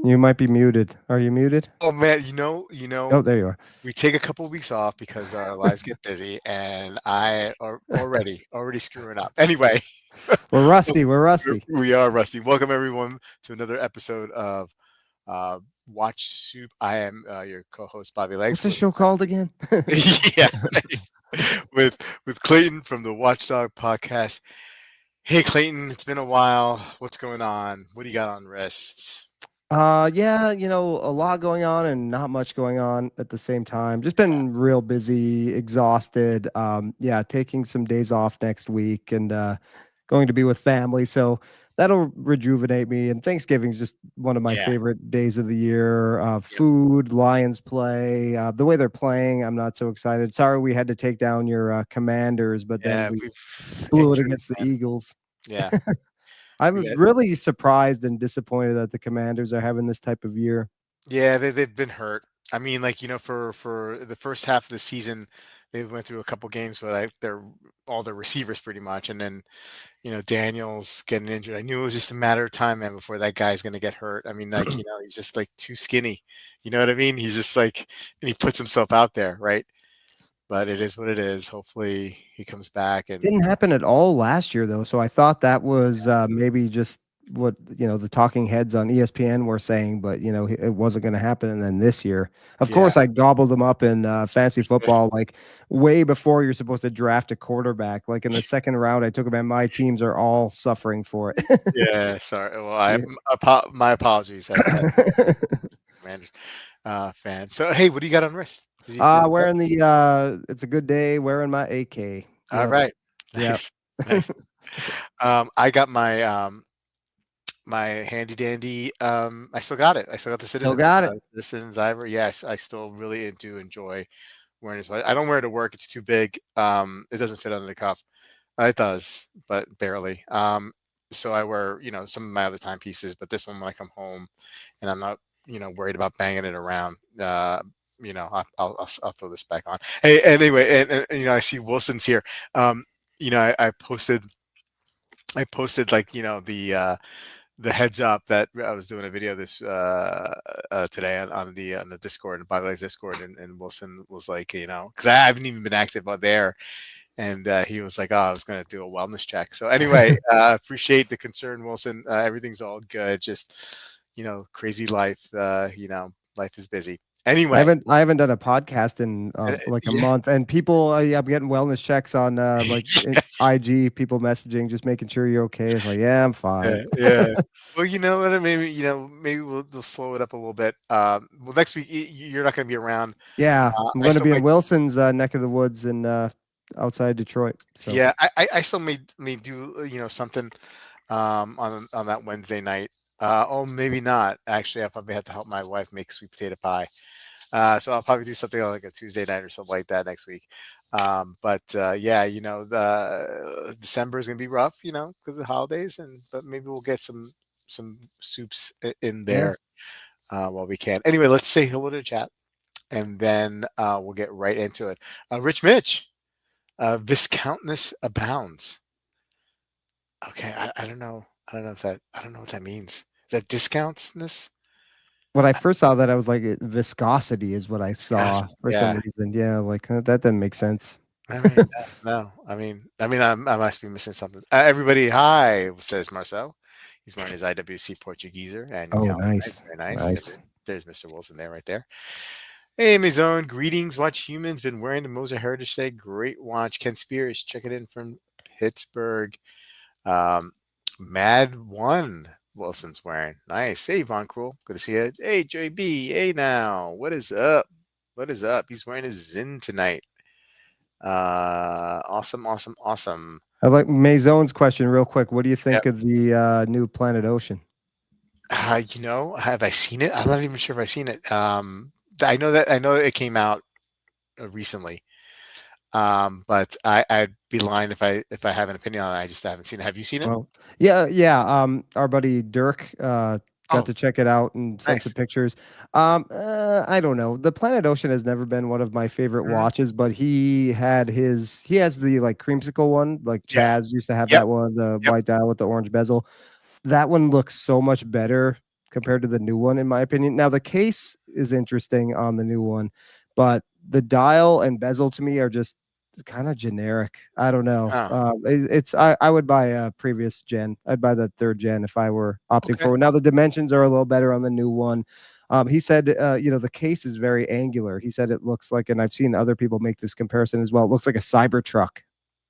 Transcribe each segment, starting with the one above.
You might be muted. Are you muted? Oh man, Oh, there you are. we take a couple of weeks off because our lives get busy, and I are already screwing up. Anyway, We're rusty. welcome- We're rusty. we are Rusty. Welcome everyone to another episode of Watch Soup. I am your co-host Bobby What's Legs this with show called again? yeah, with Clayton from the Watchdog podcast. Hey Clayton, it's been a while. What's going on? What do you got on wrist? Yeah, a lot going on and not much going on at the same time. Just been real busy, exhausted. Yeah, taking some days off next week and going to be with family. So that'll rejuvenate me. And Thanksgiving's just one of my Yeah, favorite days of the year. yep, Food, Lions play, the way they're playing, I'm not so excited. Sorry we had to take down your Commanders, but then yeah. we We've blew it injuries, against the man. Eagles. Yeah, we I'm got really surprised and disappointed that the Commanders are having this type of year. Yeah, they've been hurt. I mean, like, for the first half of the season, they went through a couple games where they're all their receivers pretty much, and then Daniels getting injured. I knew it was just a matter of time, man, before that guy's gonna get hurt. I mean, like, he's just like too skinny. You know what I mean? He's just like, and he puts himself out there, right? But it is what it is. Hopefully, he comes back and Didn't happen at all last year, though. So I thought that was maybe just what the talking heads on ESPN were saying, but it wasn't going to happen. And then this year, of yeah, course, I gobbled them up in fantasy it's- football, like way before you're supposed to draft a quarterback. Like in the second round, I took them, and my teams are all suffering for it. yeah. Sorry. Well, Yeah. my apologies as Commanders fan. So, hey, what do you got on wrist? Wearing the it's a good day, wearing my AK. All Yep. right. Yep. Nice. Nice. I got my handy dandy. I still got it. I still got the Still got it. Citizens Ivory. Yes, I still really do enjoy wearing this. I don't wear it to work. It's too big. It doesn't fit under the cuff. It does, but barely. So I wear, some of my other timepieces, but this one when I come home, and I'm not, worried about banging it around. I'll throw this back on. Hey, anyway, and I see Wilson's here. I posted like the heads up that I was doing a video this today on the Discord and Bobby Legs Discord, and Wilson was like, because I haven't even been active on there, and he was like, oh, I was going to do a wellness check. So anyway, appreciate the concern, Wilson. Everything's all good. Just crazy life. Life is busy. I Anyway, haven't done a podcast in like a yeah. month, and people, I'm getting wellness checks on IG. People messaging, just making sure you're okay. It's like, yeah, I'm fine. Yeah, yeah. Well, you know what? Maybe we'll slow it up a little bit. Well, next week you're not going to be around. Yeah, I'm I going to still be in might. Wilson's neck of the woods in outside Detroit. So Yeah, I still may do something on that Wednesday night. Oh, maybe not. Actually, I probably have to help my wife make sweet potato pie. So I'll probably do something on like a Tuesday night or something like that next week. But yeah, the December is gonna be rough, because of the holidays, but maybe we'll get some soups in yeah, there while we can. Anyway, let's say hello to the chat, and then we'll get right into it. Rich Mitch, Viscountness abounds. Okay, I don't know. I don't know what that means. Is that discountness? when I first saw that, I was like, viscosity is what I Gosh, saw for some yeah. reason. Yeah, like that doesn't make sense. I mean, no. I must be missing something. Everybody, hi, says Marcel. He's wearing his IWC Portugueser and Oh, Calvin Klein. nice, Very nice. nice. There's Mr. Wilson there, right there. Hey, Mazone, greetings. Watch Humans. Been wearing the Moser Heritage today. Great watch. Ken Spears checking in from Pittsburgh. Um, Mad One. Wilson's wearing. Nice. Hey, Von Cruel. Good to see you. Hey, JB. Hey, now. What is up? What is up? He's wearing his Zin tonight. Awesome, awesome, awesome. I like Maison's question real quick. What do you Yep. think of the new Planet Ocean? Have I seen it? I'm not even sure if I've seen it. I know that it came out recently. But I'd be lying if I have an opinion on it. I just haven't seen it. Have you seen it? Well, yeah, yeah. Our buddy Dirk got Oh, to check it out and sent some nice. pictures. I don't know. The Planet Ocean has never been one of my favorite Mhm. watches, but he has the like creamsicle one, like Yeah. Chaz used to have Yep. that one, the Yep. white dial with the orange bezel. That one looks so much better compared to the new one, in my opinion. Now the case is interesting on the new one, but the dial and bezel to me are just kind of generic. I don't know. Oh, I would buy a previous gen. I'd buy the third gen if I were opting okay. for it. Now the dimensions are a little better on the new one. He said, the case is very angular. He said it looks like, and I've seen other people make this comparison as well. It looks like a Cybertruck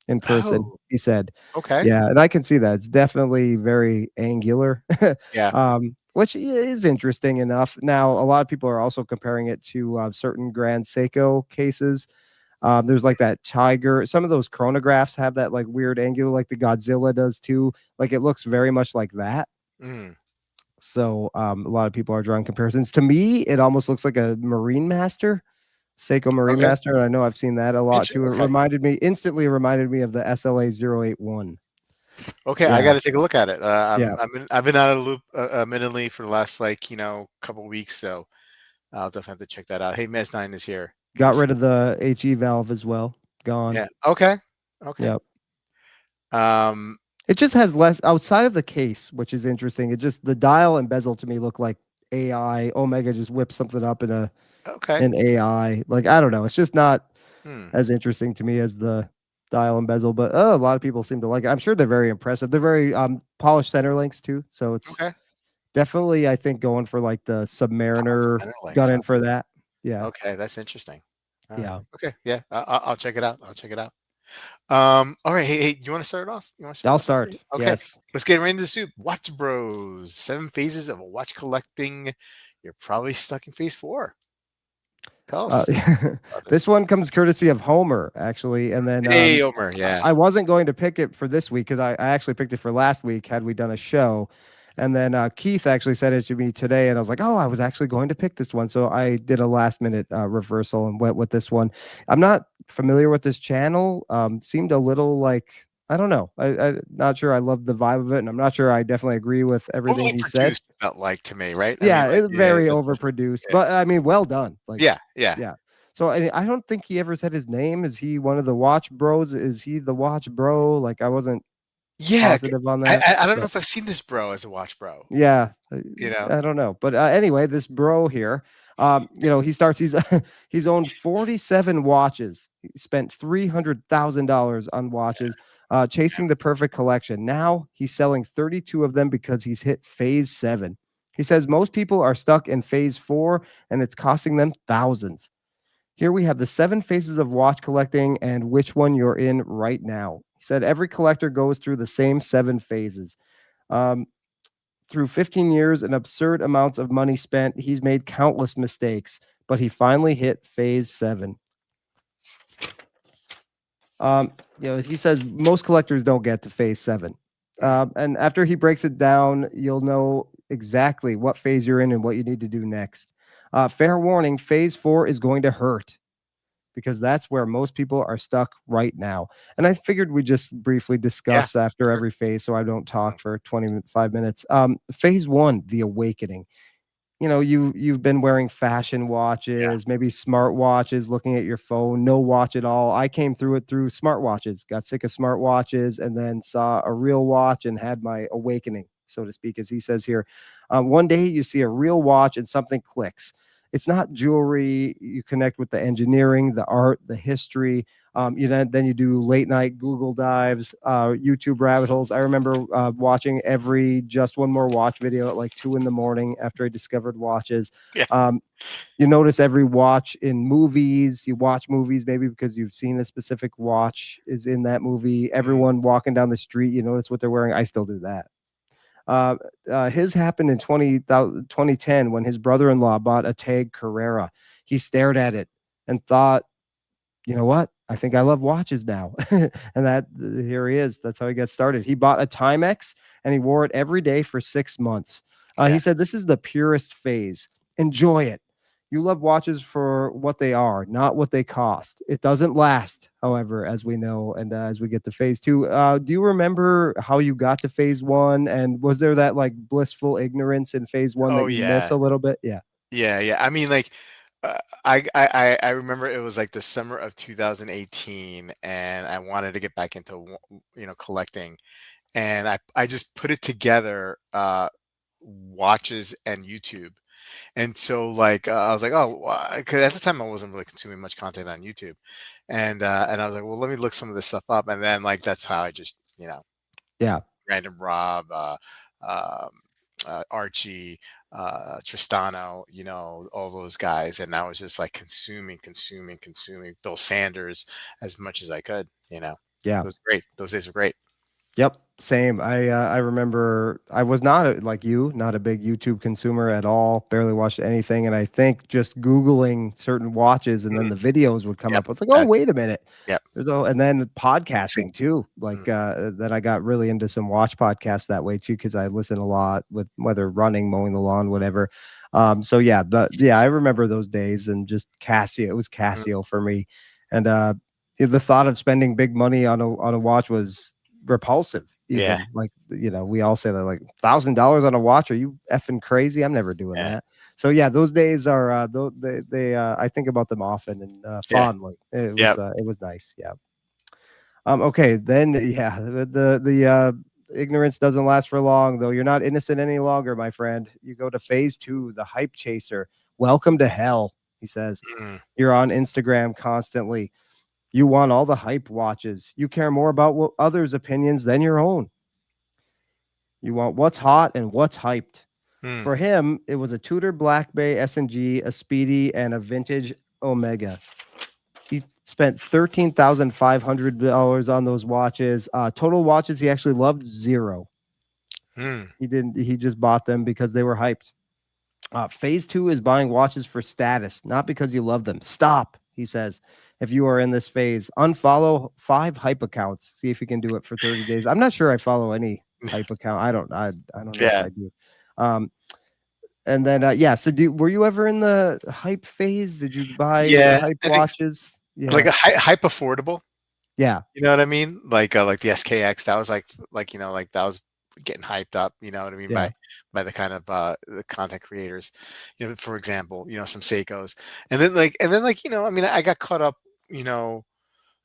in person. Oh, He said, okay. yeah, and I can see that. It's definitely very angular, Yeah. which is interesting enough. Now, a lot of people are also comparing it to certain Grand Seiko cases. There's like that tiger. Some of those chronographs have that like weird angular, like the Godzilla does too. Like it looks very much like that. Mm, So a lot of people are drawing comparisons. To me, it almost looks like a Marine Master, Seiko Marine okay. Master. And I know I've seen that a lot too. It Okay. instantly reminded me of the SLA 081. Okay, I Yeah, got to take a look at it. yeah. I've been out of the loop admittedly for the last like couple weeks, so I'll definitely have to check that out. Hey, Mes9 is here. Got Let's see. rid of the HE valve as well. Gone. Yeah. Okay. Okay. Yep. Um. It just has less outside of the case, which is interesting. It just the dial and bezel to me look like AI. Omega just whipped something up in Okay. an AI. Like I don't know. It's just not Hmm. as interesting to me as the dial and bezel, but a lot of people seem to like it. I'm sure they're very impressive. They're very polished center links too. So it's Okay. definitely I think going for like the Polished Submariner center links. gunning for that. Yeah. Okay, that's interesting. All right. Yeah. Okay. Yeah. I'll check it out. I'll check it out. All right. Hey, you want to start it off? You want to start it I'll off? start. Okay. Yes. Let's get right into the soup. Watch Bros. 7 phases of watch collecting. You're probably stuck in phase 4. Tell Uh, us about this this. one comes courtesy of Homer, actually. And then Hey, Omer. Yeah. I wasn't going to pick it for this week because I actually picked it for last week had we done a show. And then Keith actually said it to me today, and I was like, "Oh, I was actually going to pick this one." So I did a last minute reversal and went with this one. I'm not familiar with this channel. Seemed a little like I don't know. I'm not sure I love the vibe of it, and I'm not sure I definitely agree with everything Overly he said. produced, it felt like to me, right? I mean, Yeah, like, it's yeah, very that's overproduced, yeah. but I mean, well done. Like, Yeah. Yeah. yeah. So I don't think he ever said his name. Is he one of the Watch Bros? Is he the Watch Bro? Like, I wasn't Yeah. positive on I, that, I I don't know but if I've seen this bro as a watch bro, yeah, you know? I don't know. But anyway, this bro here, he starts. He's owned 47 watches. He spent $300,000 on watches, chasing the perfect collection. Now he's selling 32 of them because he's hit phase 7. He says most people are stuck in phase 4, and it's costing them thousands. Here we have the 7 phases of watch collecting and which one you're in right now. He said every collector goes through the same 7 phases. Um, Through 15 years and absurd amounts of money spent, he's made countless mistakes, but he finally hit phase 7. He says most collectors don't get to phase 7. Mm, And after he breaks it down, you'll know exactly what phase you're in and what you need to do next. Fair warning, phase 4 is going to hurt because that's where most people are stuck right now. And I figured we just briefly yeah, discuss after sure. every phase so I don't Mm, talk for 25 minutes. Phase 1, the awakening. You've been wearing fashion yeah, watches, maybe smart watches, looking at your phone, no watch at all. I came through it through smart watches, got sick of smart watches, and then saw a real watch and had my awakening, so to speak, as he says here. One day you see a real watch and something clicks. It's not jewelry. You connect with the engineering, the art, the history. Then you do late night Google dives, YouTube rabbit holes. I remember watching every Just One More Watch video at like 2 in the morning after I discovered watches. yeah. Um, you notice every watch in movies. You watch movies maybe because you've seen a specific watch is in that movie. Mm, Everyone walking down the street, you notice what they're wearing. I still do that. Uh, his happened in 2010 when his brother-in-law bought a Tag Carrera. He stared at it and thought, you know what? I think I love watches now. And that here he is. That's how he got started. He bought a Timex and he wore it every day for 6 months. He yeah. said, this is the purest phase. Enjoy it. You love watches for what they are, not what they cost. It doesn't last, however, as we know, and as we get to phase 2. Do you remember how you got to phase 1? And was there that like blissful ignorance in phase 1 Oh, that you miss yeah. a little bit? Yeah. Yeah, yeah. I mean, like, I remember it was like the summer of 2018, and I wanted to get back into collecting, and I just put it together watches and YouTube. And so like I was like, oh, because at the time I wasn't really consuming much content on YouTube, and I was like, well, let me look some of this stuff up, and then like that's how I just Yeah. Random Rob, um, Archie, Tristano, all those guys, and I was just like consuming Bill Sanders as much as I could. It Yeah. was great. Those days were great. Yep, same. I remember I was not like you, not a big YouTube consumer at all, barely watched anything, and I think just Googling certain watches and then Mm, the videos would come yep. up. I was like, "Oh, That. wait a minute." Yep. And then Same. podcasting too, Mm, like, that I got really into some watch podcasts that way too, because I listen a lot with whether running, mowing the lawn, whatever. So yeah, but yeah, I remember those days and just Casio. It was mm, Casio for me, and the thought of spending big money on a watch was repulsive. yeah. Even like we all say that like $1,000 on a watch. Are you effing crazy? I'm never doing Yeah. that. So yeah, those days are they I think about them often and Yeah. fondly. Yep. It was nice. Yeah. Okay, then yeah, the ignorance doesn't last for long, though. You're not innocent any longer, my friend. You go to phase 2, the hype chaser. Welcome to hell, he says. Mm, You're on Instagram constantly. You want all the hype watches. You care more about what others' opinions than your own. You want what's hot and what's hyped. mm, For him, it was a Tudor Black Bay S&G, a Speedy, and a vintage Omega. He spent $13,500 on those watches. Total watches he actually loved zero. mm, He didn't. He just bought them because they were hyped. Phase 2 is buying watches for status, not because you love them. Stop, he says. If you are in this phase, unfollow 5 hype accounts. See if you can do it for 30 days. I'm not sure I follow any hype account. I don't know if yeah. I do. Um, and then yeah. So were you ever in the hype phase? Did you buy Yeah. hype I think watches? like Yeah. a hype affordable. Yeah. You know what I mean? Like the SKX, that was like that was getting hyped up, you know what I mean, Yeah. by the kind of the content creators. For example, some Seikos. And then, I mean, I got caught up, you know,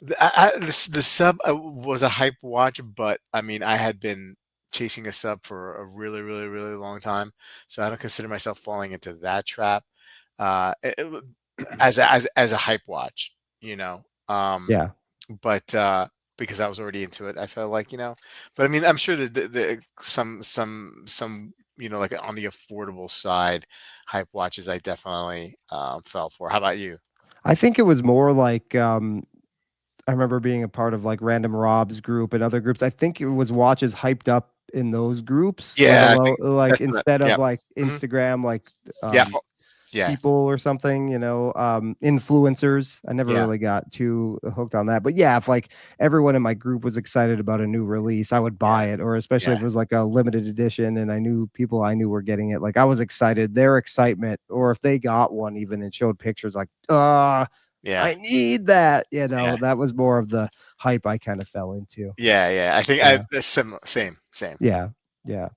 the sub was a hype watch, but I mean, I had been chasing a sub for a really, really, really long time, so I don't consider myself falling into that trap. As a hype watch, you know. Yeah. But because I was already into it, I felt like, but I mean, I'm sure that some like on the affordable side, hype watches I definitely fell for. How about you? I think it was more like I remember being a part of like Random Rob's group and other groups. I think it was watches hyped up in those groups, let Yeah, I alone think like that's what. instead of Yeah. like Hmm. Instagram, like Yeah. um, Yeah. people or something, influencers. I never Yeah. really got too hooked on that. But yeah, if like everyone in my group was excited about a new release, I would Yeah. buy it, or especially Yeah. if it was like a limited edition and I knew people I knew were getting it. Like I was excited, their excitement, or if they got one even and showed pictures like, Yeah. I need that. Yeah. That was more of the hype I kind of fell into. Yeah. Yeah. I think Yeah. similar, same. Yeah. Yeah.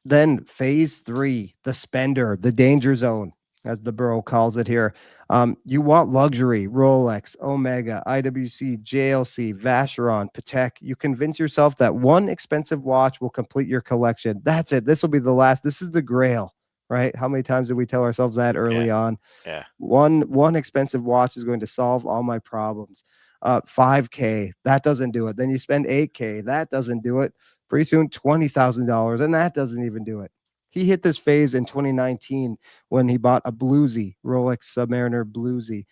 Then phase 3, the spender, the danger zone, as the bro calls it here. You want luxury, Rolex, Omega, IWC, JLC, Vacheron, Patek. You convince yourself that one expensive watch will complete your collection. That's it. This will be the last. This is the grail, right? How many times did we tell ourselves that Yeah. early on? Yeah. One expensive watch is going to solve all my problems. 5K, that doesn't do it. Then you spend 8K, that doesn't do it. Pretty soon $20,000, and that doesn't even do it. He hit this phase in 2019 when he bought a Bluesy, Rolex Submariner Bluesy.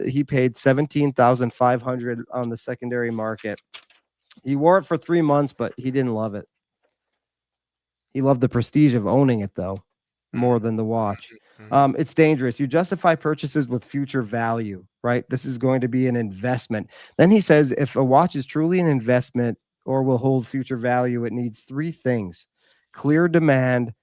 He paid 17,500 on the secondary market. He wore it for 3 months, but he didn't love it. He loved the prestige of owning it, though, Mm, more than the watch. mhm. It's dangerous. You justify purchases with future value, right? This is going to be an investment. Then he says if a watch is truly an investment or will hold future value, it needs 3 things: clear demand,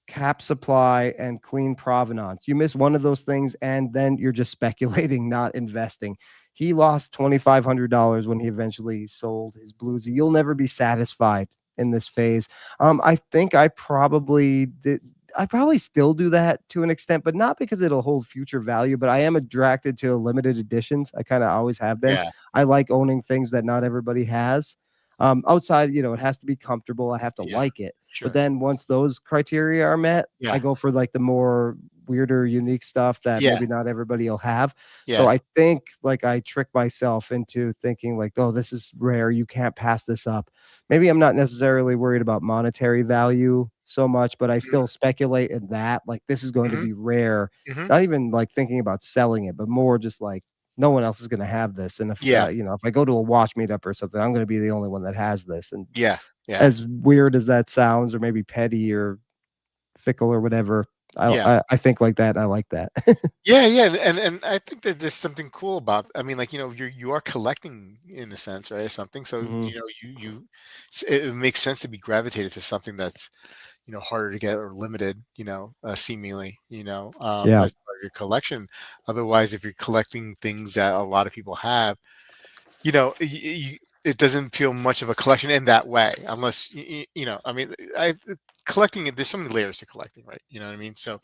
cap supply, and clean provenance. You miss one of those things, and then you're just speculating, not investing. He lost $2,500 when he eventually sold his Bluesy. You'll never be satisfied in this phase. I think I probably did. I probably still do that to an extent, but not because it'll hold future value. But I am attracted to limited editions. I kind of always have been. Yeah. I like owning things that not everybody has. Outside, it has to be comfortable. I have to Yeah. like it. But Sure. then once those criteria are met, I Yeah. go for like the more weirder, unique stuff that Yeah. maybe not everybody will have. So Yeah. I think like I trick myself into thinking like, oh, this is rare. You can't pass this up. Maybe I'm not necessarily worried about monetary value so much, but I Mhm. still speculate in that. Like this is going to Mhm. be rare. Mhm. Not even like thinking about selling it, but more just like no one else is going to have this. And if Yeah. if I go to a watch meetup or something, I'm going to be the only one that has this. And Yeah. Yeah. as weird as that sounds, or maybe petty or fickle or whatever, Yeah. I think like that. I like that. Yeah, yeah, and I think that there's something cool about. I mean, like you are collecting in a sense, right? Something, so Mhm. it makes sense to be gravitated to something that's harder to get or limited, seemingly, Yeah, as part of your collection. Otherwise, if you're collecting things that a lot of people have, it doesn't feel much of a collection in that way, unless I mean, collecting it. There's so many layers to collecting, right? You know what I mean? So,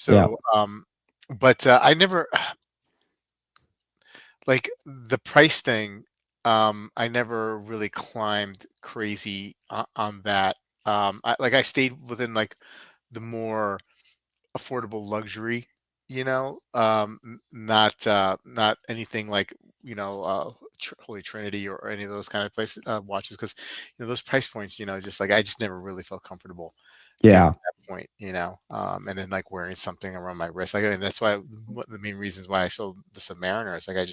yeah, so, but I never like the price thing. I never really climbed crazy on that. I stayed within like the more affordable luxury, not anything like Holy Trinity or any of those kind of places watches, because those price points, just like I just never really felt comfortable getting yeah, to that point, and then like wearing something around my wrist, like, and that's why one of the main reasons why I sold the Submariner is like I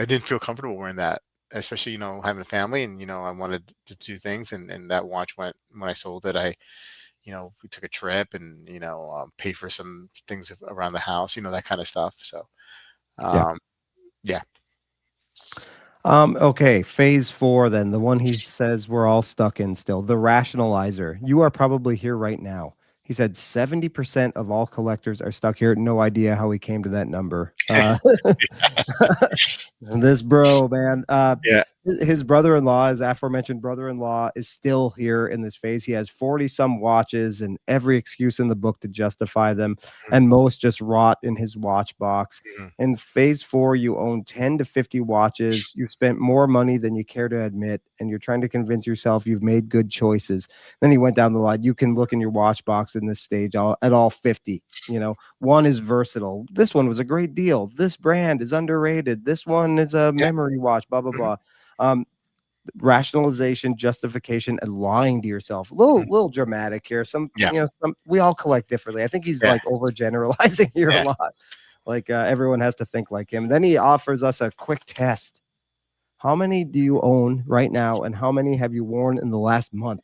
didn't feel comfortable wearing that, especially having a family, and I wanted to do things, and that watch went when I sold it. We took a trip and paid for some things around the house, that kind of stuff. So yeah. um, yeah. Okay, phase 4 then, the one he says we're all stuck in still, the rationalizer. You are probably here right now. He said 70% of all collectors are stuck here. No idea how he came to that number. This bro, man. Yeah. His brother-in-law, his aforementioned brother-in-law, is still here in this phase. He has 40 some watches and every excuse in the book to justify them, and most just rot in his watch box. Mhm. In phase 4, you own 10 to 50 watches. You've spent more money than you care to admit, and you're trying to convince yourself you've made good choices. Then he went down the line. You can look in your watch box in this stage at all 50. One is versatile. This one was a great deal. This brand is underrated. This one is a Yeah. memory watch, blah, blah, Mhm. blah. Um, Rationalization, justification, and lying to yourself. A Mhm. little dramatic here. Yeah. We all collect differently. I think he's Yeah. like overgeneralizing here a Yeah. lot. Like everyone has to think like him. Then he offers us a quick test. How many do you own right now, and how many have you worn in the last month?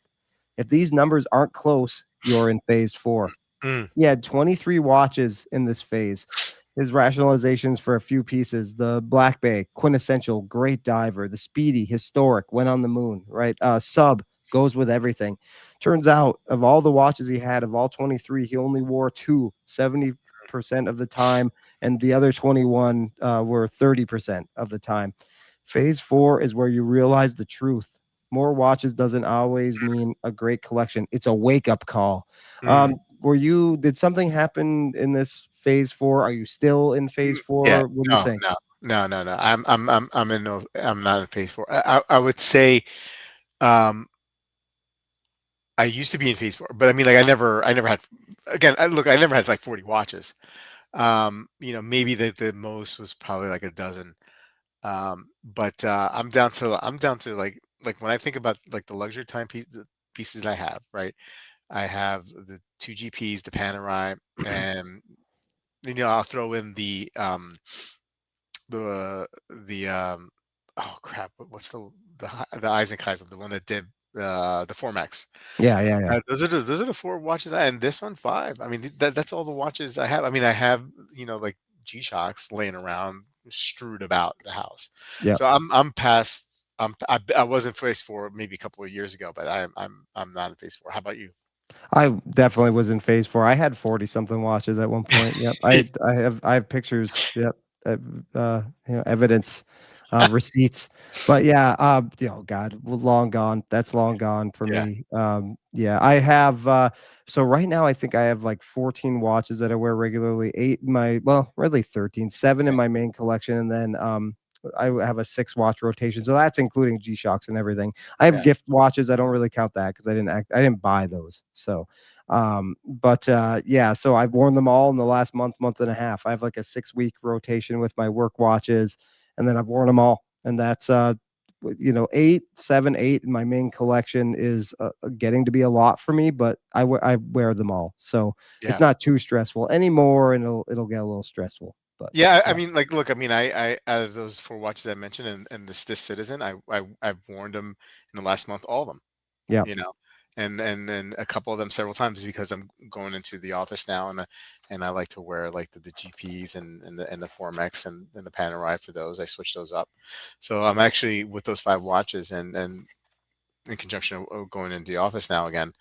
If these numbers aren't close, you're in phase 4. Mm. He had 23 watches in this phase. His rationalizations for a few pieces: the Black Bay, quintessential, great diver; the Speedy, historic, went on the moon, right? Sub goes with everything. Turns out, of all the watches he had, of all 23, he only wore two, 70% of the time, and the other 21 were 30% of the time. Phase 4 is where you realize the truth. More watches doesn't always mean a great collection. It's a wake up call. Mm. Did something happen in this phase 4? Are you still in phase Yeah. 4? What do you No, think? no, no, no, no. I'm in no, I'm not in phase four. I would say, um, I used to be in phase four, but I mean, like, I never had, again, I never had like 40 watches. Maybe the most was probably like a dozen. But I'm down to like when I think about like the luxury the pieces that I have, right? I have the two GPs, the Panerai, and I'll throw in the oh crap, what's the Eisenkaiser, the one that did the Formex. Yeah, yeah, yeah. Those are the four watches, and this one five. I mean, that's all the watches I have. I mean, I have like G-Shocks laying around, strewed about the house. Yeah. So I'm past. I was in phase four maybe a couple of years ago, but I'm not in phase four. How about you? I definitely was in phase 4. I had 40 something watches at one point. Yep. I have pictures. Yep. Uh, evidence, receipts. But yeah, God, long gone. That's long gone for Yeah. me. Yeah, I have so right now I think I have like 14 watches that I wear regularly. 8 in my, well, really 13, 7 in my main collection, and then I have a 6 watch rotation, so that's including G-Shocks and everything. I have Yeah. gift watches. I don't really count that because I didn't buy those. So, but yeah, so I've worn them all in the last month and a half. I have like a 6 week rotation with my work watches, and then I've worn them all, and that's 8, 7, 8 in my main collection is getting to be a lot for me, but I wear them all, so it's Yeah. not too stressful anymore, and it'll get a little stressful, but Yeah, I yeah, mean, like, look, I mean, I out of those 4 watches I mentioned and this Citizen, I've worn them in the last month, all of them, yeah, you know, and a couple of them several times because I'm going into the office now, and I like to wear like the GPs and the Formex and the Panerai for those. I switch those up, so I'm actually with those 5 watches and in conjunction of going into the office now again.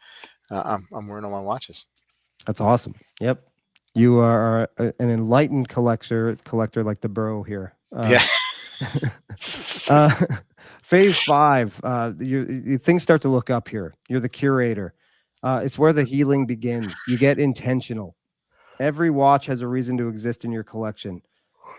I'm wearing all my watches. that's awesome. Yep, you are an enlightened collector like the bro here. Yeah. Uh, phase 5, things start to look up here. You're the curator. It's where the healing begins. You get intentional. Every watch has a reason to exist in your collection.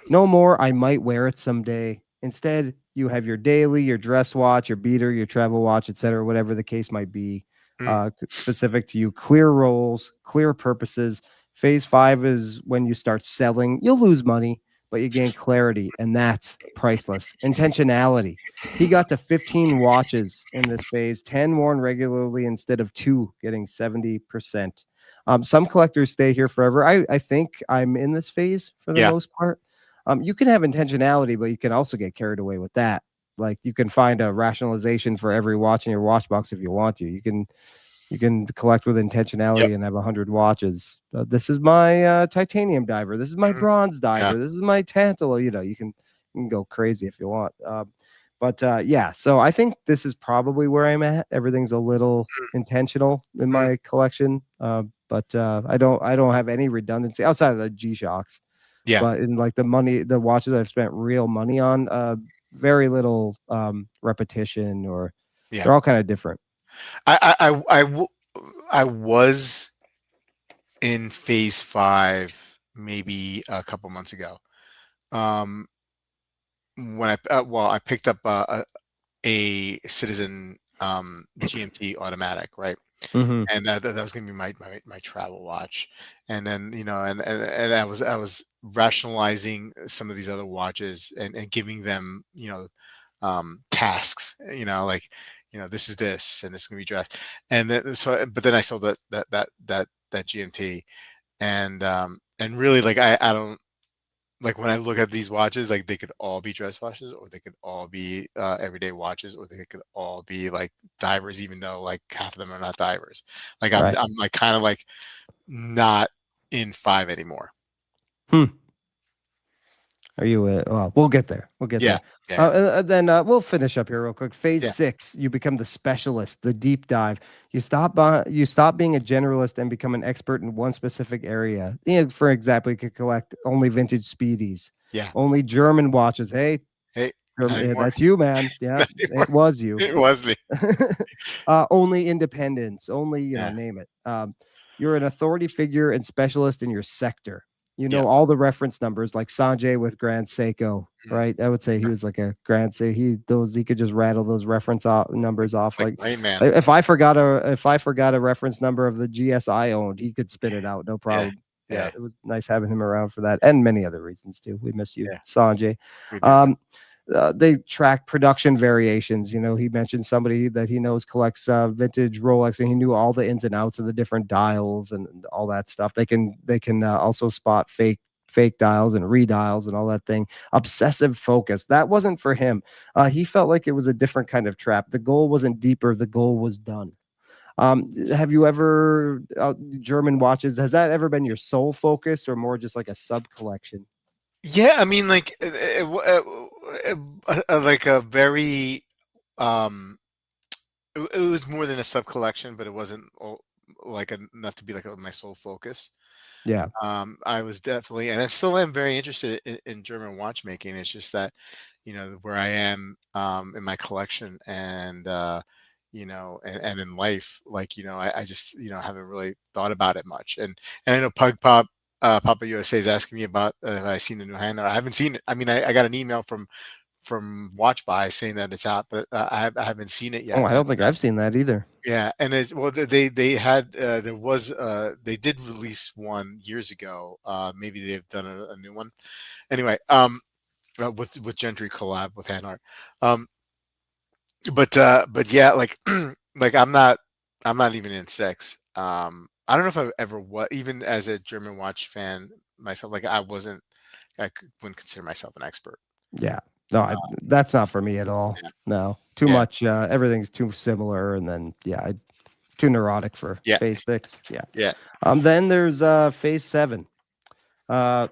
No more, I might wear it someday. Instead, you have your daily, your dress watch, your beater, your travel watch, etc., whatever the case might be, Mm, specific to you. Clear roles, clear purposes. Phase 5 is when you start selling. You'll lose money, but you gain clarity, and that's priceless. Intentionality. He got to 15 watches in this phase, 10 worn regularly instead of 2, getting 70%. Some collectors stay here forever. I think I'm in this phase for the yeah. most part. You can have intentionality, but you can also get carried away with that. Like you can find a rationalization for every watch in your watch box if you want to. You can collect with Yep. intentionality and have 100 watches. This is my titanium diver. This is my Mhm. bronze Yeah. diver. This is my tantalum. You can go crazy if you want. But yeah, so I think this is probably where I'm at. Everything's a little intentional in Mm, my collection, but I don't have any redundancy outside of the G Shocks. yeah. But in like the watches I've spent real money on, very little repetition, or Yeah. they're all kind of different. I was in phase 5 maybe a couple months ago. Um, when well, I picked up a Citizen GMT automatic, right? Hmm. And that was going to be my travel watch. And then and I was rationalizing some of these other watches and giving them tasks, like this is this and this is going to be dressed. And then but then I saw that GMT, and really, like, I don't like when I look at these watches, like they could all be dress watches, or they could all be everyday watches, or they could all be like divers, even though like half of them are not divers. Like I'm Right. I'm like kind of like not in 5 anymore. Hmm. Are you? Well, we'll get there. We'll get Yeah, there. yeah, And then we'll finish up here real quick. Phase yeah, 6, you become the specialist, the deep dive. You stop being a generalist and become an expert in one specific area. For example, you could collect only vintage speedies, yeah. only German watches. Hey, Hey, not anymore. That's you, man. Yeah, Not anymore. it was you. It was me. Only independence, only, Yeah, name it. You're an authority figure and specialist in your sector. You yeah. know all the reference numbers, like Sanjay with Grand Seiko, Mm, right? I would say he yeah. was like a Grand Seiko. He could just rattle those numbers off. Like Like Rain Man. if I forgot a reference number of the GS I owned, he could spit it out, no Yeah, problem. Yeah, yeah, it was nice having him around for that, and many other reasons too. We miss you, yeah. Sanjay. We do miss. Um, they track production variations. He mentioned somebody that he knows collects vintage Rolex, and he knew all the ins and outs of the different dials and all that stuff. They can also spot fake dials and redials and all that thing. Obsessive focus, that wasn't for him. He felt like it was a different kind of trap. The goal wasn't deeper, the goal was done. Have you ever German watches, has that ever been your sole focus, or more just like a sub collection? Yeah, I mean, like, like a very um it was more than a sub collection, but it wasn't like enough to be like my sole focus. Yeah. I was definitely, and I still am very interested in German watchmaking. It's just that, where I am in my collection and and in life, like, I just, haven't really thought about it much. And I know Papa USA is asking me about if I seen the new Hannah. I haven't seen it. I mean, I got an email from Watch By saying that it's out, but I haven't seen it Oh, yet. I don't think I've seen that either. Yeah, and it's well, they had there was they did release one years ago. Maybe they've done a new one. Anyway, with Gentry collab with Han Art. Um, but yeah, like like I'm not even in six. I don't know if I've ever what even as a German watch fan myself. Like wouldn't consider myself an expert. Yeah. No, that's not for me at all. Yeah, No. Too yeah, much everything's too similar and then too neurotic for yeah, phase 6. Yeah. yeah, Then there's phase 7. Uh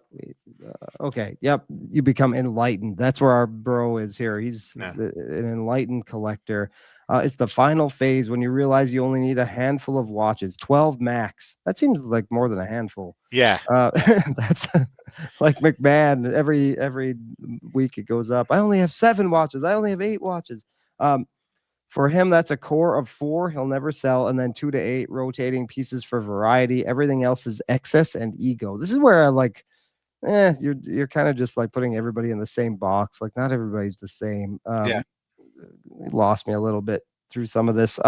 okay. Yep. You become enlightened. That's where our bro is here. He's yeah, an enlightened collector. It's the final phase when you realize you only need a handful of watches, 12 max. That seems like more than a handful. yeah, Uh, yeah. that's like McMahon. Every week it goes up. I only have 7 watches. I only have 8 watches. Um, for him, that's a core of 4 he'll never sell, and then 2 to 8 rotating pieces for variety. Everything else is excess and ego. This is where I like, you're kind of just like putting everybody in the same box. Like not everybody's the same. Yeah. Lost me a little bit through some of this.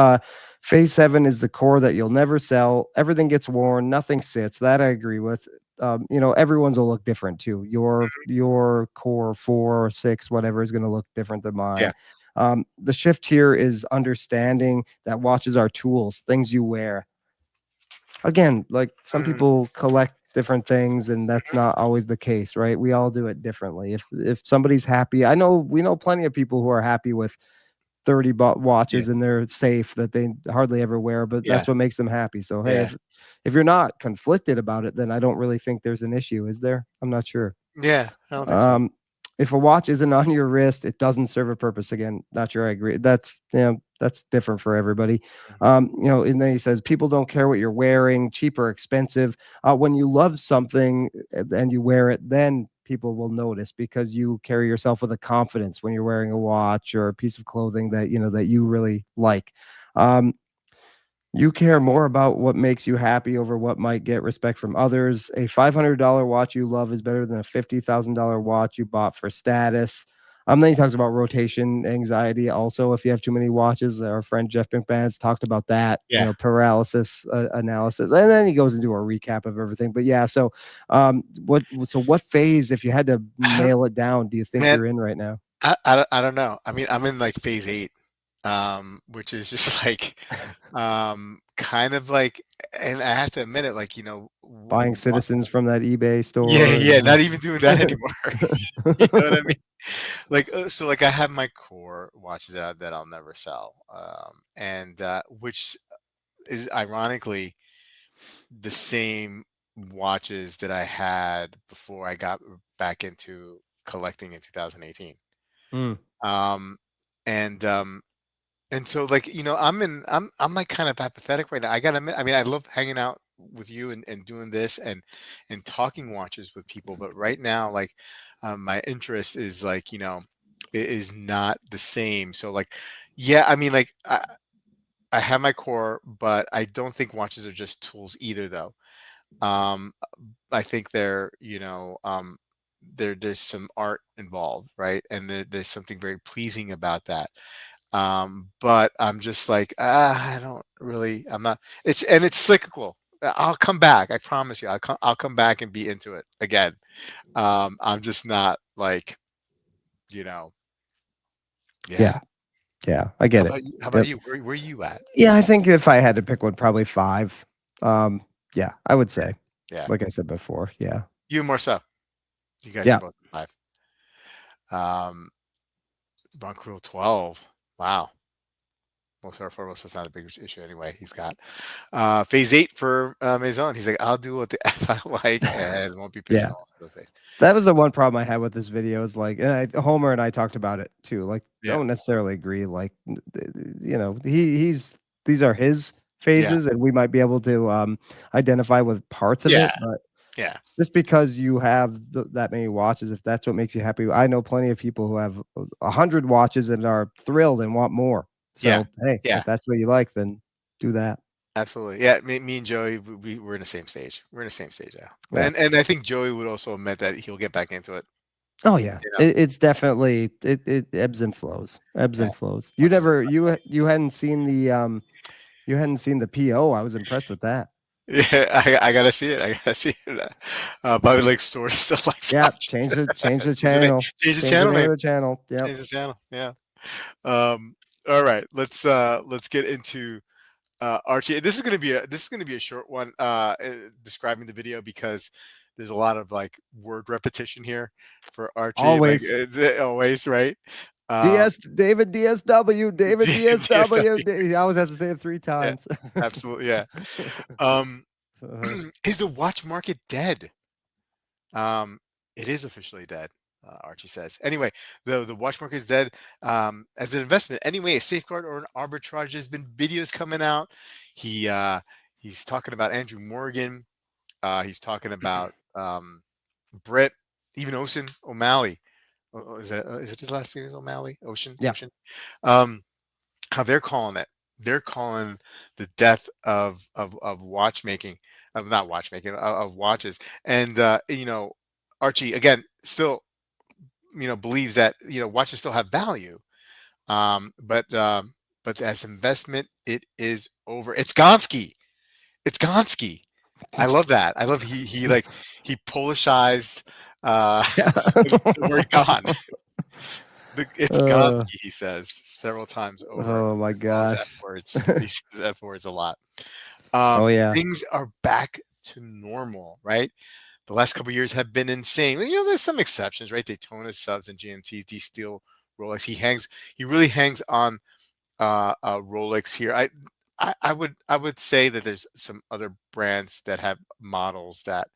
Phase 7 is the core that you'll never sell. Everything gets worn, nothing sits. That I agree with. Everyone's will look different too. Your core 4 or 6, whatever, is going to look different than Yeah. mine. The shift here is understanding that watches are tools, things you wear. Again, like some Mhm, people collect different things, and that's mhm. not always the case, right? We all do it differently. If somebody's happy, we know plenty of people who are happy with 30 Yeah, watches and they're safe that they hardly ever wear, but yeah, that's what makes them happy. So hey, yeah, if you're not conflicted about it, then I don't really think there's an issue, is there? I'm not sure. yeah. I don't think so. Um, if a watch isn't on your wrist, it doesn't serve a purpose. Again, not sure I agree. That's different for everybody. Mhm. And then he says people don't care what you're wearing, cheap or expensive. When you love something and you wear it, then people will notice because you carry yourself with a confidence when you're wearing a watch or a piece of clothing that you really like. Um, you care more about what makes you happy over what might get respect from others. A $500 watch you love is better than a $50,000 watch you bought for status. Then he talks about rotation anxiety. Also, if you have too many watches, our friend Jeff McMahon's talked about that, Yeah. paralysis analysis. And then he goes into a recap of everything. But yeah, what phase, if you had to I don't nail it down, do you think man, you're in right now? I don't know. I mean, I'm in like phase 8, which is just like, kind of like, and I have to admit it, like, Buying citizens from that eBay yeah, store yeah, and not even doing that anymore. You know what I mean? Like, so like I have my core watches that I'll never sell, and which is ironically the same watches that I had before I got back into collecting in 2018. Hmm. Um, and so like I'm like kind of apathetic right now. I gotta admit, I mean, I love hanging out with you and doing this and talking watches with people, but right now, like, my interest is like, is not the same. So like, yeah, I mean, like I have my core, but I don't think watches are just tools either, though. Um, I think there's some art involved, right? And there's something very pleasing about that. But I'm just like, I don't really, I'm not, it's cyclical. I'll come back. I promise you, I'll come back and be into it again. I'm just not like, you know, yeah. Yeah. Yeah, I get it. How about Yep. you? Where are you at? Yeah, I think if I had to pick one, probably 5. Yeah, I would say. Yeah. Like I said before, yeah. You more so. You guys are Yeah. both 5. Um, Bunker 12. Wow. Most of our photos, so it's not a big issue anyway. He's got phase 8 for Maison. He's like, I'll do what the F I like and won't be Yeah. pigeonholed. No face. That was the one problem I had with this video is like, and Homer and I talked about it too. Like, Yeah. don't necessarily agree. Like, he's these are his Yeah. phases, and we might be able to identify with parts of Yeah. it, but Yeah. just because you have that many watches, if that's what makes you happy, I know plenty of people who have 100 watches and are thrilled and want more. Yeah. So hey, Yeah. if that's what you like, then do that. Absolutely. Yeah. Me and Joey, we're in the same stage. We're in the same stage now. Yeah. And I think Joey would also admit that he'll get back into it. Oh yeah, You know, it's definitely it ebbs and flows, ebbs yeah, and flows. You watches. never you hadn't seen the you hadn't seen the PO. I was impressed with that. Yeah, I gotta see it. I gotta see it. Bobby Lake's store still likes Yeah, watches. change the Change the name. channel. Change the Change the channel name name. of the channel. Yep. Change the channel. Yeah. Um, all right. Let's get into Archie. This is gonna be a short one describing the video because there's a lot of like word repetition here for Archie. Like Always it's always right. DS David DSW David DSW. DSW. He always has to say it three Yeah, times. absolutely. Yeah. Um, Uh, is the watch market dead? Um, it is officially dead, Archie says. Anyway, the watch market is dead as an investment. Anyway, a safeguard or an arbitrage. There's been videos coming out. He he's talking about Andrew Morgan. He's talking about Britt, even Ocean O'Malley. Is it his last name is O'Malley? yeah. Ocean. How they're calling it. They're calling the death of watchmaking, of not watchmaking, of watches. And Archie again still believes that watches still have value, but as investment it is over. It's Gonski. It's Gonski. I love that. I love he like he Polishized Yeah. the word gone. It's uh, Gonski, he says several times over. oh my Calls F gosh. words. He says F words a lot. Oh yeah. Things are back to normal, right? The last couple of years have been insane. There's some exceptions, right? Daytona subs and GMTs, D Steel, Rolex. He really hangs on Rolex here. I would say that there's some other brands that have models that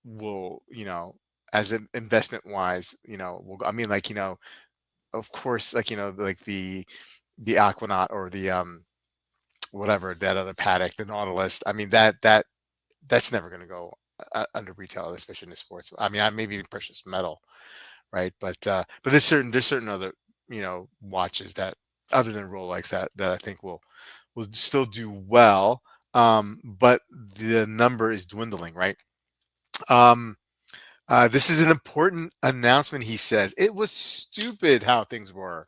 will, as an investment wise, will. I mean, like of course, like like the Aquanaut or the whatever that other Paddock, the Nautilus. I mean that's never going to go under retail, especially in the sports. I mean, maybe even precious metal, right? But there's certain other watches that other than Rolex that I think will still do well. But the number is dwindling, right? Um, this is an important announcement. He says it was stupid how things were.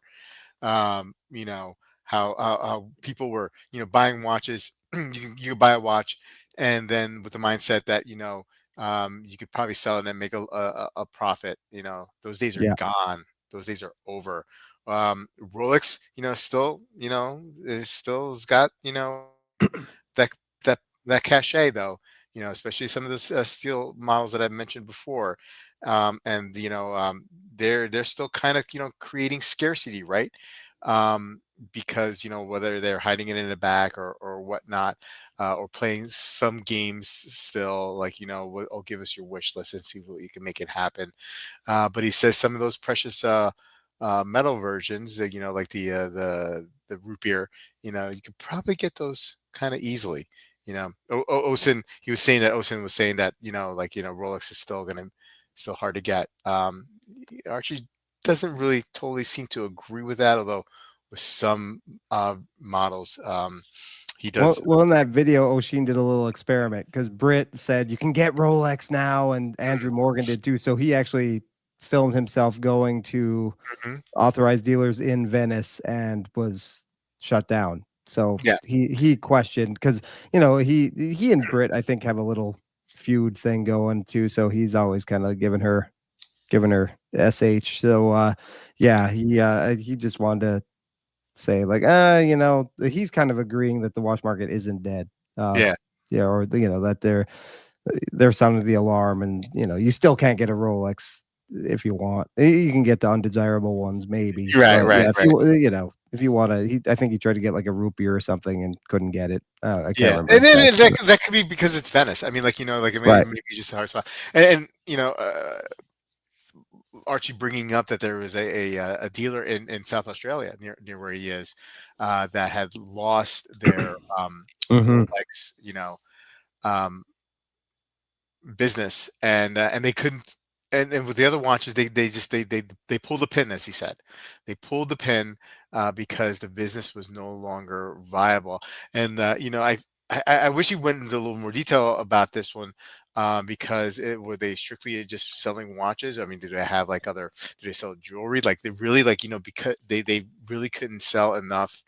um, you know how people were buying watches. You could buy a watch and then with the mindset that you could probably sell it and make a profit. Those days are Yeah. gone. Those days are over. Rolex, still, is still has got that that cachet though. Especially some of the steel models that I've mentioned before. And they're still kind of creating scarcity, right? um, because whether they're hiding it in the back or whatnot, or playing some games still, like "Oh, give us your wish list and see what you can make it happen." But he says some of those precious metal versions, like the root beer, you could probably get those kind of easily. Osin, he was saying that Osin was saying that Rolex is still hard to get. Archie doesn't really totally seem to agree with that, although with some models, he does. Well, in that video, Oshin did a little experiment because Britt said you can get Rolex now, and Andrew Morgan did too. So he actually filmed himself going to Mhm. authorized dealers in Venice and was shut down. So Yeah, he questioned because he and Britt I think have a little feud thing going too. So he's always kind of giving her sh. So yeah, he just wanted to say like he's kind of agreeing that the watch market isn't dead. Uh, yeah, yeah, or that they're sounding the alarm, and you still can't get a Rolex if you want. You can get the undesirable ones maybe, right, but yeah, right, right. if you want to, I think he tried to get like a root beer or something and couldn't get it. I can't Yeah, remember and then exactly. that could be because it's Venice. I mean, like like it Right. maybe just a hard spot. And Archie bringing up that there was a dealer in South Australia near where he is, that had lost their Hmm. Rolex, um, business, and they couldn't. And with the other watches, they pulled the pin, as he said. They pulled the pin because the business was no longer viable. And I wish he went into a little more detail about this one, because were they strictly just selling watches? I mean, did they have like other? Did they sell jewelry? Like they really like because they really couldn't sell enough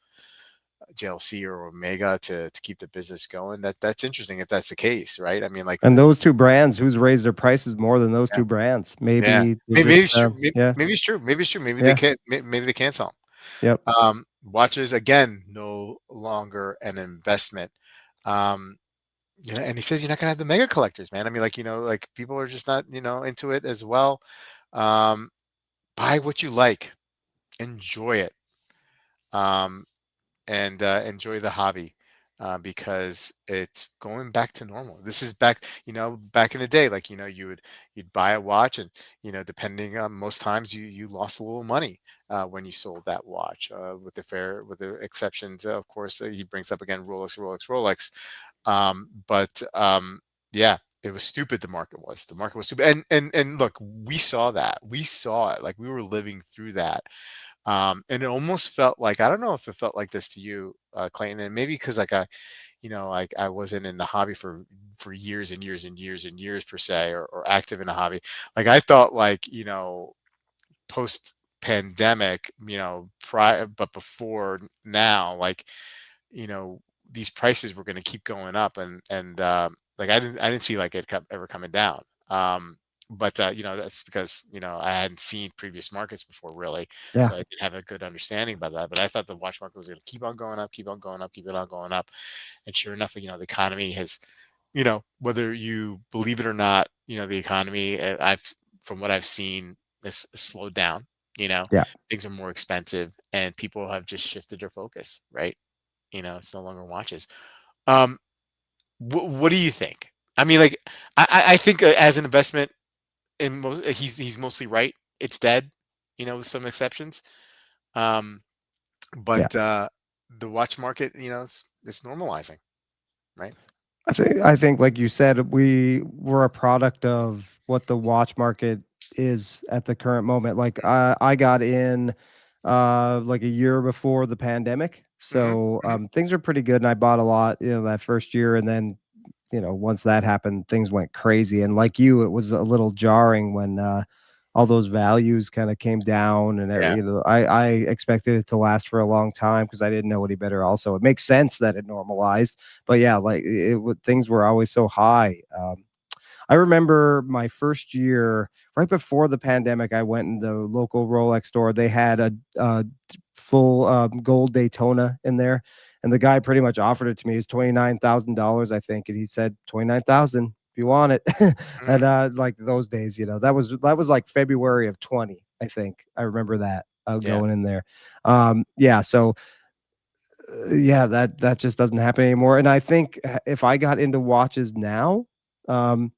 JLC or Omega to keep the business going. That's interesting if that's the case, right? I mean, like And those two brands, who's raised their prices more than those yeah, two brands? yeah. Maybe they Maybe just, it's true. yeah, Maybe it's true. Maybe it's true. Maybe they yeah, can't. Maybe they can't sell 'em. yep. Watches again, no longer an investment. Um, and he says you're not gonna have the mega collectors, man. I mean, like like people are just not into it as well. Um, buy what you like, enjoy it, um, and enjoy the hobby. Because it's going back to normal. This is back, back in the day, like you'd buy a watch, and depending on most times you lost a little money when you sold that watch. With the exceptions, of course, he brings up again Rolex. But yeah, it was stupid. The market was stupid, and look, we saw that. We saw it, like we were living through that. And it almost felt like, I don't know if it felt like this to you, Clayton, and maybe because like like I wasn't in the hobby for years and years and years and years per se, or active in the hobby. Like I thought, like post pandemic, prior, but before now, like you know these prices were going to keep going up, and like I didn't see like it ever coming down. But that's because I hadn't seen previous markets before, really, Yeah, so I didn't have a good understanding about that. But I thought the watch market was going to keep on going up, keep on going up, keep it on going up. And sure enough, the economy has, whether you believe it or not, the economy, I've from what I've seen, has slowed down. you know yeah. Things are more expensive, and people have just shifted their focus, right? It's no longer watches. Um, what do you think? I mean, like, I think, as an investment, he's mostly right. It's dead, with some exceptions. Um, Yeah. but the watch market, it's normalizing, right? I think like you said, we were a product of what the watch market is at the current moment. Like I got in like a year before the pandemic. Hmm. So Hmm. things are pretty good and I bought a lot, that first year, and then once that happened, things went crazy. And like you, it was a little jarring when all those values kind of came down, and Yeah. I expected it to last for a long time because I didn't know any better. Also, it makes sense that it normalized, but yeah, like things were always so high. I remember my first year, right before the pandemic, I went in the local Rolex store. They had a full gold Daytona in there, and the guy pretty much offered it to me. It's $29,000, I think, and he said 29,000 if you want it. And Hmm. like those days, that was like February of 20, I think. I remember that Yeah. going in there. Yeah, so yeah, that just doesn't happen anymore. And I think if I got into watches now, um,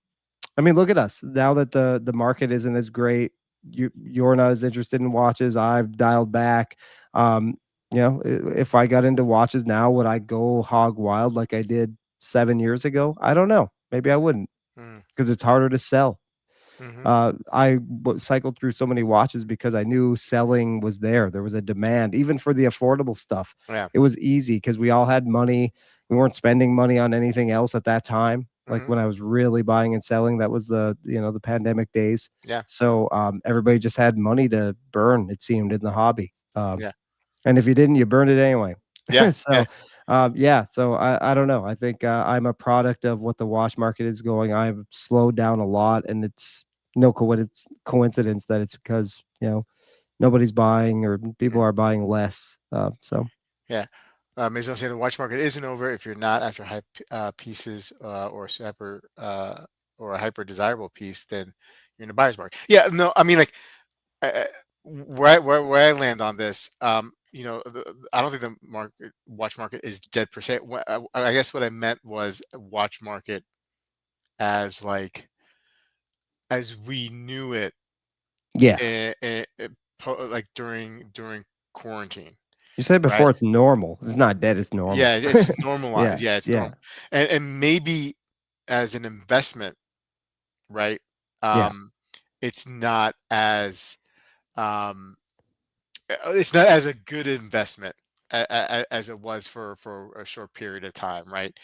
I mean, look at us now that the market isn't as great. You're not as interested in watches. I've dialed back. Um, if I got into watches now, would I go hog wild like I did 7 years ago? I don't know. Maybe I wouldn't Hmm. because it's harder to sell. Hmm. I cycled through so many watches because I knew selling was there. There was a demand, even for the affordable stuff. Yeah. It was easy because we all had money. We weren't spending money on anything else at that time. Like Hmm. when I was really buying and selling, that was the pandemic days. Yeah. So everybody just had money to burn. It seemed in the hobby. Yeah. And if you didn't, you burned it anyway. Yeah. Yeah. So, yeah. So I don't know. I think I'm a product of what the watch market is going. I've slowed down a lot, and it's no coincidence that it's because nobody's buying or people Mm. are buying less. So Yeah. As I say, the watch market isn't over if you're not after pieces, or a hyper desirable piece, then you're in the buyer's market. Yeah. No, I mean, like, uh, where I land on this, I don't think the watch market is dead per se. I guess what I meant was watch market as like as we knew it, yeah, like during quarantine, you said right? before it's normal. It's not dead. It's normal. Yeah, it's normalized. Yeah, Yeah, it's yeah, normal, and maybe as an investment, right? yeah, Um, it's not as um, it's not as a good investment as it was for a short period of time, right?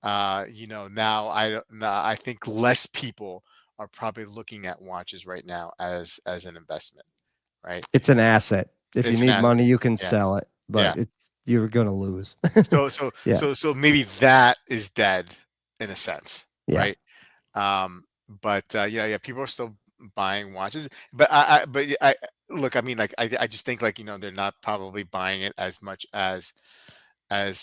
Now I think less people are probably looking at watches right now as an investment, right? It's an asset. If you It's an need asset. money, you can Yeah, sell it, yeah. but you're gonna lose. Yeah, So maybe that is dead in a sense, yeah. right? But yeah, people are still buying watches, but I look, I mean, like I just think like they're not probably buying it as much as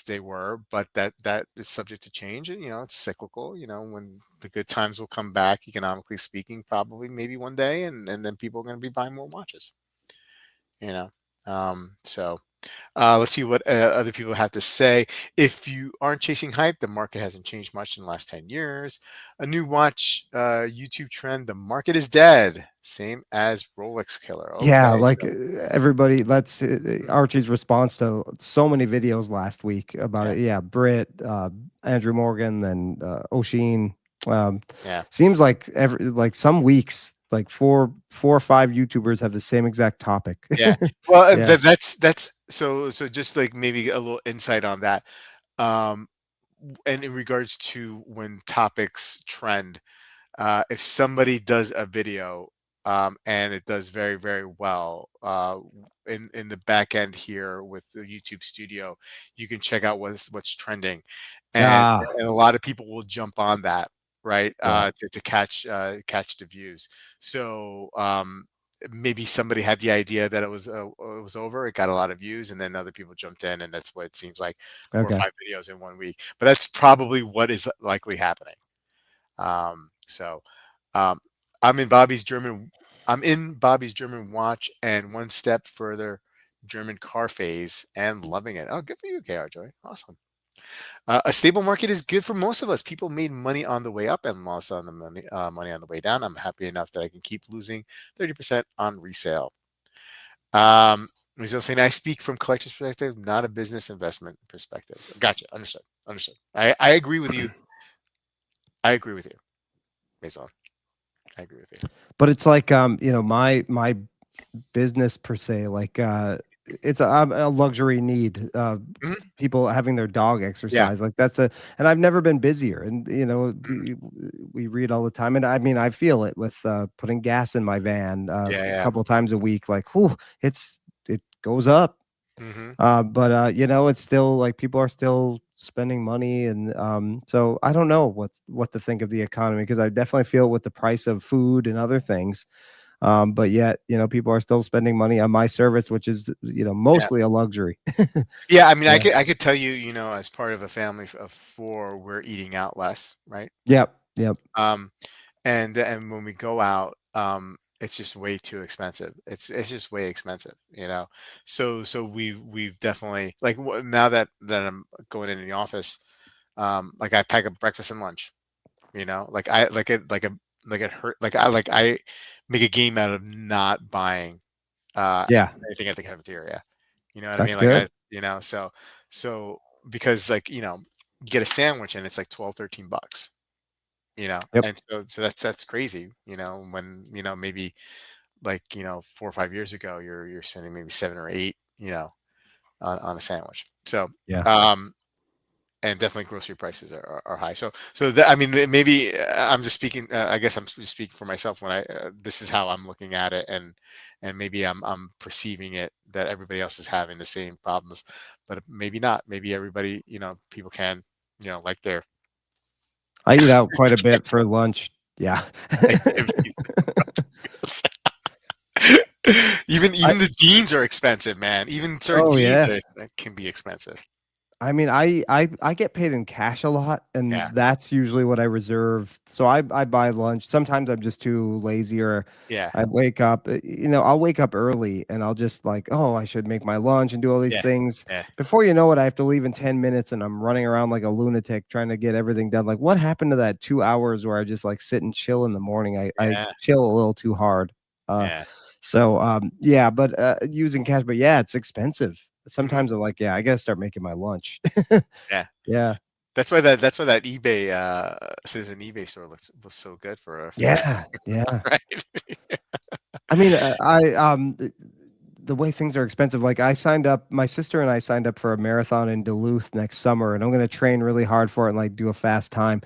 they were, but that is subject to change, and it's cyclical. When the good times will come back, economically speaking, probably maybe one day, and then people are going to be buying more watches. You know, so. Let's see what other people have to say. If you aren't chasing hype, the market hasn't changed much in the last 10 years. A new watch YouTube trend, the market is dead. Same as Rolex killer. Yeah, Okay. like, So, everybody that's mm, Archie's response to so many videos last week about yeah, it. Yeah, Britt, Andrew Morgan, and, O'Sheen. Um, yeah, seems like some weeks, like 4 or 5 YouTubers have the same exact topic. yeah. Well, Yeah. that's so just like maybe a little insight on that. Um, and in regards to when topics trend, if somebody does a video and it does very very well in the back end here with the YouTube studio, you can check out what's trending, and Ah, and a lot of people will jump on that, right, yeah. to catch the views. So maybe somebody had the idea that it was over, it got a lot of views, and then other people jumped in, and that's what it seems like, four or Okay. five videos in one week. But that's probably what is likely happening. So um, I'm in Bobby's German. I'm in Bobby's German watch and one step further German car phase and loving it. Oh, good for you, KR Joy. Awesome. A stable market is good for most of us. People made money on the way up and lost on the money on the way down. I'm happy enough that I can keep losing 30% on resale. He's also saying I speak from collector's perspective, not a business investment perspective. Gotcha. Understood. Understood. I agree with you. I agree with you, Maison. I agree with you. But it's like, my business per se, like, it's a luxury need. Mhm. People having their dog Yeah. exercise, like, that's a and I've never been busier, and, Mhm. we read all the time, and I mean, I feel it with, putting gas in my van, Yeah, a yeah. couple times a week, like, whew, it goes up. Mhm. But, it's still like people are still spending money, and, so I don't know what to think of the economy, because I definitely feel with the price of food and other things. But yet, people are still spending money on my service, which is, Yeah. mostly a luxury. Yeah, I mean, I Yeah. could I could tell you, as part of a family of 4, we're eating out less, right? Yep. Yep. Um, and when we go out, it's just way too expensive. It's just way expensive, you know? So we've definitely like, now that I'm going into the office, like, I pack up breakfast and lunch, Like, I like it hurt I make a game out of not buying Yeah. anything at the cafeteria. You know what I That's mean? Like, good. so because, like, you get a sandwich and it's like 12, $13, Yep. and so that's crazy, when, maybe, like, 4 or 5 years ago, you're spending maybe 7 or 8, on a sandwich. So, Yeah. um, and definitely grocery prices are high. So that, I mean, maybe I'm just speaking. I guess I'm just speaking for myself when this is how I'm looking at it, and maybe I'm perceiving it that everybody else is having the same problems, but maybe not. Maybe everybody, people can, like their I eat out quite a bit for lunch. Yeah. activities. I Even the deans are expensive, man. Even certain Oh, deans yeah. can be expensive. I mean, I get paid in cash a lot, and Yeah, that's usually what I reserve. So I buy lunch. Sometimes I'm just too lazy, or yeah, I wake up, I'll wake up early, and I'll just like, oh, I should make my lunch and do all these yeah, things. yeah, Before you know it, I have to leave in 10 minutes, and I'm running around like a lunatic trying to get everything done. Like, what happened to that 2 hours where I just like sit and chill in the morning? I yeah, chill a little too hard. Uh, yeah. so, yeah, but, using cash, but yeah, it's expensive. Hmm. Sometimes I'm like, "Yeah, I gotta start making my lunch." Yeah. Yeah. That's why that eBay Citizen eBay store was so good for Yeah, yeah. right. I mean, the way things are expensive. Like I signed up, my sister and I signed up for a marathon in Duluth next summer, and I'm going to train really hard for it and like do a fast time.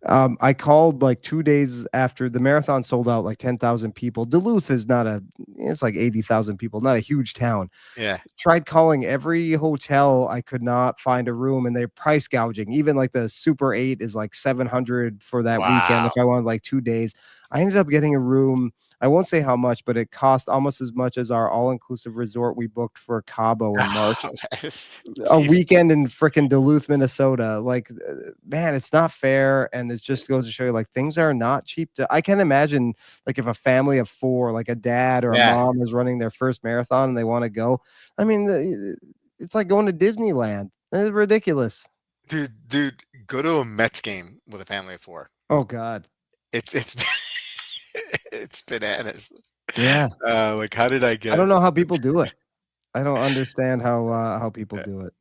I called like 2 days after the marathon sold out, like 10,000 people. Duluth is not a, it's like 80,000 people, not a huge town. Yeah. Tried calling every hotel. I could not find a room, and they're price gouging. Even like the Super 8 is like 700 for that weekend if Wow. I wanted like 2 days. I ended up getting a room. I won't say how much, but it cost almost as much as our all-inclusive resort we booked for Cabo in March. A Jeez. weekend in frickin' Duluth, Minnesota. Like, man, it's not fair, and it just goes to show you, like, things are not cheap. I can imagine, like, if a family of four, like a dad or a Yeah. mom is running their first marathon and they want to go. I mean, it's like going to Disneyland. It's ridiculous. Dude, go to a Mets game with a family of four. Oh God. It's it's bananas. Yeah. Like, how did I I get? don't know how people do it. I don't understand how people do it.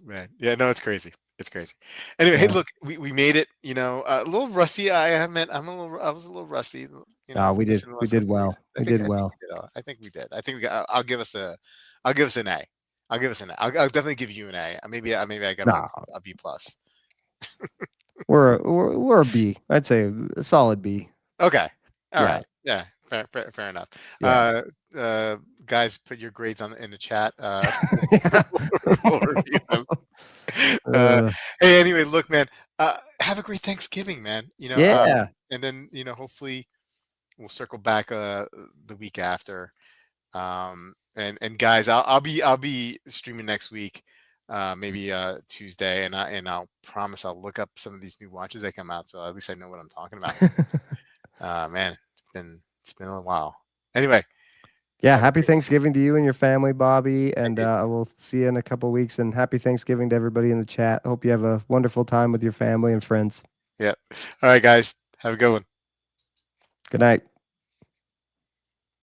Man, yeah, no, it's crazy. It's crazy. Anyway, hey, Yeah. look, we made it. You know, a little rusty. I meant I was a little rusty. You know, We did. missing the We last did couple weeks. well. We did I think well. we did. I think we did. I think we got. I'll give us an A. I'll give us an A. I'll definitely give you an A. Maybe I got Nah, a B plus. we're a B. I'd say a solid B. Okay. All Yeah. right. Yeah. Fair enough. Yeah. Guys, put your grades in the chat. Yeah. We'll review them. Uh, Uh, hey, anyway, look, man. Have a great Thanksgiving, man. yeah. And then hopefully we'll circle back the week after. And guys, I'll be streaming next week, maybe Tuesday, and I'll promise I'll look up some of these new watches that come out, so at least I know what I'm talking about. Man, it's been a while. Anyway, Yeah. have a Happy great. Thanksgiving to you and your family, Bobby. Thank And you. we'll see you in a couple weeks. And happy Thanksgiving to everybody in the chat. Hope you have a wonderful time with your family and friends. Yep. All right, guys. Have a good one. Good night.